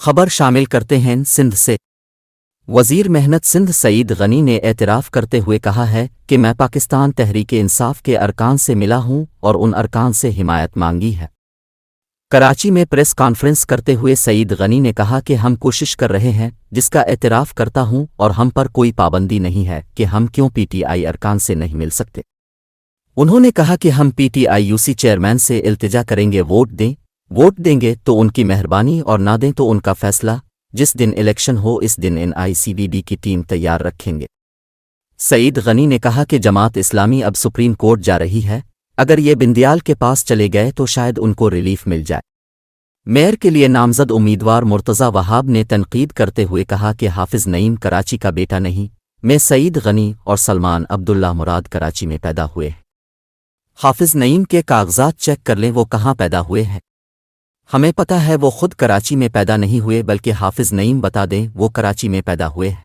خبر شامل کرتے ہیں سندھ سے۔ وزیر محنت سندھ سعید غنی نے اعتراف کرتے ہوئے کہا ہے کہ میں پاکستان تحریک انصاف کے ارکان سے ملا ہوں اور ان ارکان سے حمایت مانگی ہے۔ کراچی میں پریس کانفرنس کرتے ہوئے سعید غنی نے کہا کہ ہم کوشش کر رہے ہیں جس کا اعتراف کرتا ہوں اور ہم پر کوئی پابندی نہیں ہے کہ ہم کیوں پی ٹی آئی ارکان سے نہیں مل سکتے۔ انہوں نے کہا کہ ہم PTI U C chairman سے التجا کریں گے ووٹ دیں گے تو ان کی مہربانی اور نہ دیں تو ان کا فیصلہ، جس دن الیکشن ہو اس دن NICBD کی ٹیم تیار رکھیں گے۔ سعید غنی نے کہا کہ جماعت اسلامی اب سپریم کورٹ جا رہی ہے، اگر یہ بندیال کے پاس چلے گئے تو شاید ان کو ریلیف مل جائے۔ میئر کے لیے نامزد امیدوار مرتضی وہاب نے تنقید کرتے ہوئے کہا کہ حافظ نعیم کراچی کا بیٹا نہیں، میں سعید غنی اور سلمان عبداللہ مراد کراچی میں پیدا ہوئے ہیں۔ حافظ نعیم کے کاغذات چیک کر لیں وہ کہاں پیدا ہوئے ہیں، ہمیں پتہ ہے وہ خود کراچی میں پیدا نہیں ہوئے بلکہ حافظ نعیم بتا دیں وہ کراچی میں پیدا ہوئے ہیں۔